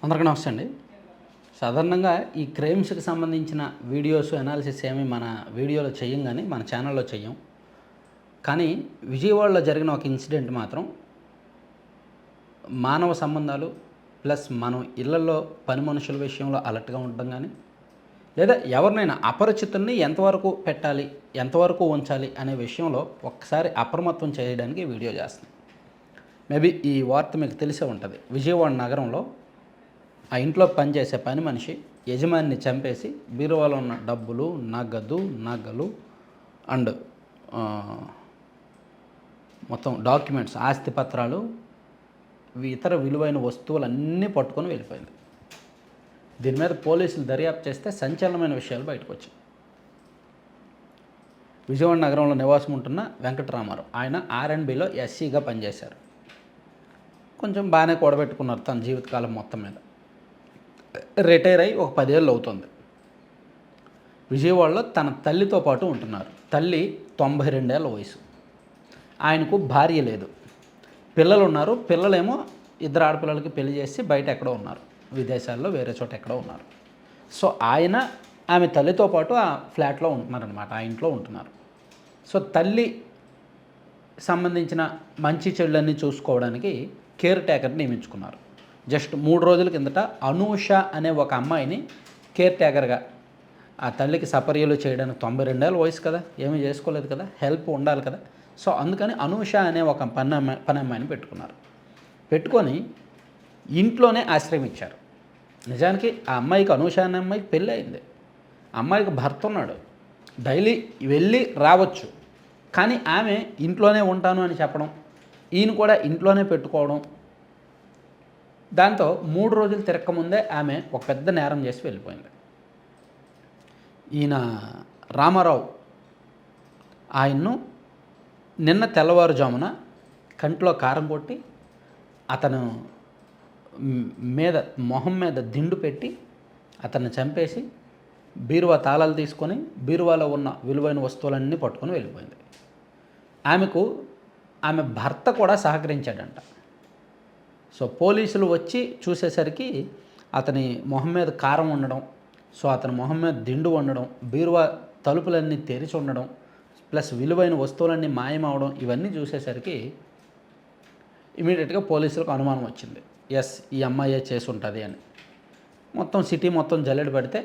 అందరికీ నమస్తే అండి. సాధారణంగా ఈ క్రైమ్స్‌కి సంబంధించిన వీడియోస్, అనాలిసిస్ ఏమి మన వీడియోలో చెయ్యం గానీ, మన ఛానల్‌లో చెయ్యం. కానీ విజయవాడలో జరిగిన ఒక ఇన్సిడెంట్ మాత్రం మానవ సంబంధాలు ప్లస్ మనం ఇళ్లల్లో పని మనుషుల విషయంలో అలర్ట్‌గా ఉండడం గానీ, లేదా ఎవరినైనా అపరిచితుల్ని ఎంతవరకు పెట్టాలి, ఎంతవరకు ఉంచాలి అనే విషయంలో ఒక్కసారి అప్రమత్తం చేయడానికి ఈ వీడియో చేస్తున్నాను. మేబీ ఈ వార్త మీకు తెలిసే ఉంటుంది. విజయవాడ నగరంలో ఆ ఇంట్లో పనిచేసే పని మనిషి యజమానిని చంపేసి బీరువాలో ఉన్న డబ్బులు, నగలు అండ్ మొత్తం డాక్యుమెంట్స్, ఆస్తి పత్రాలు, ఇతర విలువైన వస్తువులన్నీ పట్టుకొని వెళ్ళిపోయింది. దీని మీద పోలీసులు దర్యాప్తు చేస్తే సంచలనమైన విషయాలు బయటకు వచ్చాయి. విజయవాడ నగరంలో నివాసం ఉంటున్న వెంకటరామారావు, ఆయన R&Bలో ఎస్సీగా పనిచేశారు. కొంచెం బాగానే కూడబెట్టుకున్నారు తన జీవితకాలం మొత్తం మీద. రిటైర్ అయ్యి ఒక 10 ఏళ్ళు అవుతుంది. విజయవాడలో తన తల్లితో పాటు ఉంటున్నారు. తల్లి 92 ఏళ్ళ వయసు. ఆయనకు భార్య లేదు, పిల్లలు ఉన్నారు. పిల్లలేమో 2 ఆడపిల్లలకి పెళ్లి చేసి బయట ఎక్కడో ఉన్నారు, విదేశాల్లో వేరే చోట ఎక్కడో ఉన్నారు. సో ఆయన ఆమె తల్లితో పాటు ఆ ఫ్లాట్లో ఉంటున్నారనమాట, ఆ ఇంట్లో ఉంటున్నారు. సో తల్లి సంబంధించిన మంచి చెడులన్నీ చూసుకోవడానికి కేర్ టేకర్ని నియమించుకున్నారు. జస్ట్ 3 రోజుల కిందట అనూష అనే ఒక అమ్మాయిని కేర్ టేకర్గా, ఆ తల్లికి సపర్యలు చేయడానికి 92 ఏళ్ళ వయసు కదా, ఏమీ చేసుకోలేదు కదా, హెల్ప్ ఉండాలి కదా. సో అందుకని అనూష అనే ఒక పని అమ్మాయిని పెట్టుకున్నారు. పెట్టుకొని ఇంట్లోనే ఆశ్రయం ఇచ్చారు. నిజానికి ఆ అమ్మాయికి, అనూష అనే అమ్మాయికి పెళ్ళి అయింది. అమ్మాయికి భర్త ఉన్నాడు, డైలీ వెళ్ళి రావచ్చు. కానీ ఆమె ఇంట్లోనే ఉంటాను అని చెప్పడం, ఈయన కూడా ఇంట్లోనే పెట్టుకోవడం, దాంతో 3 రోజులు తిరక్కముందే ఆమె ఒక పెద్ద నేరం చేసి వెళ్ళిపోయింది. ఈయన రామారావు ఆయన్ను నిన్న తెల్లవారుజామున కంట్లో కారం కొట్టి అతను మొహం మీద దిండు పెట్టి అతన్ని చంపేసి బీరువా తాళాలు తీసుకొని బీరువాలో ఉన్న విలువైన వస్తువులన్నీ పట్టుకొని వెళ్ళిపోయింది. ఆమె భర్త కూడా సహకరించాడంట. సో పోలీసులు వచ్చి చూసేసరికి అతని మొహం మీద కారం ఉండడం, సో అతని మొహం మీద దిండు ఉండడం, బీరువా తలుపులన్నీ తెరిచి ఉండడం, ప్లస్ విలువైన వస్తువులన్నీ మాయమవడం, ఇవన్నీ చూసేసరికి ఇమీడియట్గా పోలీసులకు అనుమానం వచ్చింది. ఎస్, ఈ అమ్మాయే చేసి ఉంటుంది అని. మొత్తం సిటీ మొత్తం జల్లెడ పడితే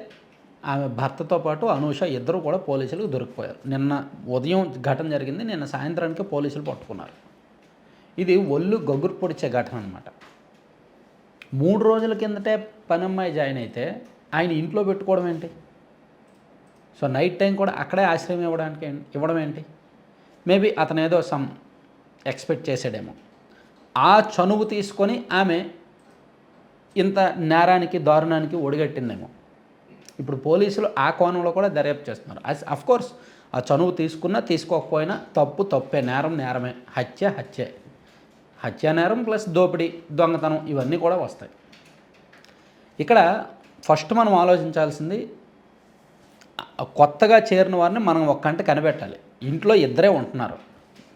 ఆమె భర్తతో పాటు అనూష ఇద్దరు కూడా పోలీసులకు దొరికిపోయారు. నిన్న ఉదయం ఘటన జరిగింది, నిన్న సాయంత్రానికి పోలీసులు పట్టుకున్నారు. ఇది ఒళ్ళు గొగ్గురు పొడిచే ఘటన అనమాట. 3 రోజుల కిందటే పనమ్మాయి జాయిన్ అయితే ఆయన ఇంట్లో పెట్టుకోవడం ఏంటి? సో నైట్ టైం కూడా అక్కడే ఆశ్రయం ఇవ్వడం ఏంటి? మేబీ అతను ఏదో సమ్ ఎక్స్పెక్ట్ చేసాడేమో. ఆ చనువు తీసుకొని ఆమె ఇంత నేరానికి, దారుణానికి ఒడిగట్టిందేమో. ఇప్పుడు పోలీసులు ఆ కోణంలో కూడా దర్యాప్తు చేస్తున్నారు. అఫ్కోర్స్ ఆ చనువు తీసుకున్నా తీసుకోకపోయినా తప్పే, నేరమే, హత్య నేరం ప్లస్ దోపిడీ, దొంగతనం, ఇవన్నీ కూడా వస్తాయి. ఇక్కడ ఫస్ట్ మనం ఆలోచించాల్సింది, కొత్తగా చేరిన వారిని మనం ఒక కంట కనిపెట్టాలి. ఇంట్లో ఇద్దరే ఉంటున్నారు,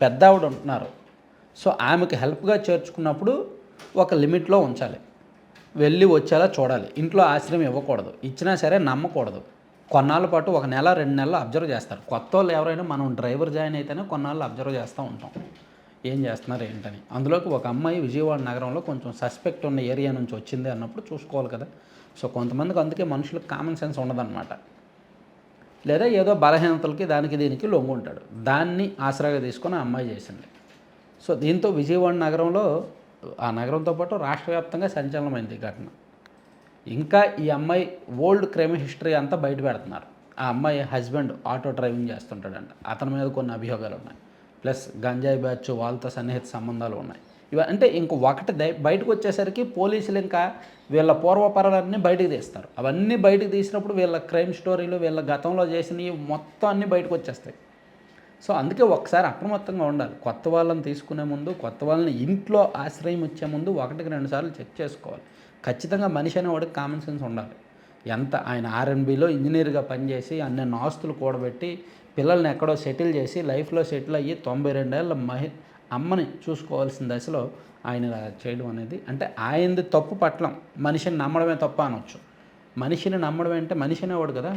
పెద్ద ఆవిడ ఉంటున్నారు. సో ఆమెకు హెల్ప్గా చేర్చుకున్నప్పుడు ఒక లిమిట్లో ఉంచాలి, వెళ్ళి వచ్చేలా చూడాలి. ఇంట్లో ఆశ్రయం ఇవ్వకూడదు, ఇచ్చినా సరే నమ్మకూడదు. కొన్నాళ్ళ పాటు 1 నెల 2 నెలలు అబ్జర్వ్ చేస్తారు. కొత్త వాళ్ళు ఎవరైనా, మనం డ్రైవర్ జాయిన్ అయితేనే కొన్నాళ్ళు అబ్జర్వ్ చేస్తూ ఉంటాం, ఏం చేస్తున్నారు ఏంటని. అందులోకి ఒక అమ్మాయి విజయవాడ నగరంలో కొంచెం సస్పెక్ట్ ఉన్న ఏరియా నుంచి వచ్చింది అన్నప్పుడు చూసుకోవాలి కదా. సో కొంతమందికి అందుకే మనుషులకు కామన్ సెన్స్ ఉండదన్నమాట. లేదా ఏదో బలహీనతలకి దానికి దీనికి లొంగుంటాడు. దాన్ని ఆసరాగా తీసుకొని ఆ అమ్మాయి చేసింది. సో దీంతో విజయవాడ నగరంలో, ఆ నగరంతో పాటు రాష్ట్ర వ్యాప్తంగా సంచలనమైంది ఈ ఘటన. ఇంకా ఈ అమ్మాయి ఓల్డ్ క్రైమ్ హిస్టరీ అంతా బయట పెడుతున్నారు. ఆ అమ్మాయి హస్బెండ్ ఆటో డ్రైవింగ్ చేస్తుంటాడంట, అతని మీద కొన్ని అభియోగాలు ఉన్నాయి. ప్లస్ గంజాయి బ్యాచ్, వాళ్ళతో సన్నిహిత సంబంధాలు ఉన్నాయి. అంటే ఒకటి బయటకు వచ్చేసరికి పోలీసులు ఇంకా వీళ్ళ పూర్వపరాలన్నీ బయటకు తీస్తారు. అవన్నీ బయటకు తీసినప్పుడు వీళ్ళ క్రైమ్ స్టోరీలు, వీళ్ళ గతంలో చేసినవి మొత్తం అన్నీ బయటకు వచ్చేస్తాయి. సో అందుకే ఒకసారి అప్రమత్తంగా ఉండాలి. కొత్త వాళ్ళని తీసుకునే ముందు, కొత్త వాళ్ళని ఇంట్లో ఆశ్రయం ఇచ్చే ముందు 1-2 సార్లు చెక్ చేసుకోవాలి. ఖచ్చితంగా మనిషి అనేవాడికి కామన్ సెన్స్ ఉండాలి. ఆయన R&Bలో ఇంజనీర్గా పనిచేసి అన్ని ఆస్తులు కూడబెట్టి పిల్లల్ని ఎక్కడో సెటిల్ చేసి లైఫ్లో సెటిల్ అయ్యి 92 ఏళ్ళ అమ్మని చూసుకోవాల్సిన దశలో ఆయన ఇలా చేయడం అనేది అంటే ఆయనది తప్పు పట్లం. మనిషిని నమ్మడమే తప్ప అనొచ్చు. మనిషిని నమ్మడం అంటే మనిషి అనేవాడు కదా.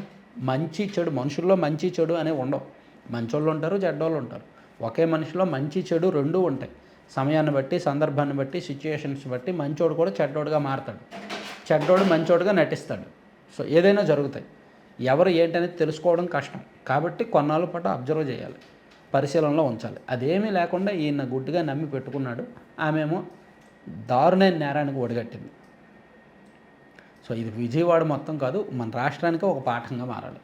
మంచి చెడు మనుషుల్లో మంచి చెడు అనేవి ఉండవు. మంచోళ్ళు ఉంటారు, చెడ్డోళ్ళు ఉంటారు. ఒకే మనిషిలో మంచి చెడు రెండూ ఉంటాయి. సమయాన్ని బట్టి, సందర్భాన్ని బట్టి, సిచ్యుయేషన్స్ బట్టి మంచోడు కూడా చెడ్డోడుగా మారతాడు, చెడ్డోడు మంచోడుగా నటిస్తాడు. సో ఏదైనా జరుగుతాయి. ఎవరు ఏంటనేది తెలుసుకోవడం కష్టం. కాబట్టి కొన్నాళ్ళ పాటు అబ్జర్వ్ చేయాలి, పరిశీలనలో ఉంచాలి. అదేమీ లేకుండా ఈయన గుడ్డిగా నమ్మి పెట్టుకున్నాడు. ఆమెమో దారుణమైన నేరానికి ఒడిగట్టింది. సో ఇది విజయవాడ మొత్తం కాదు, మన రాష్ట్రానికే ఒక పాఠంగా మారాలి.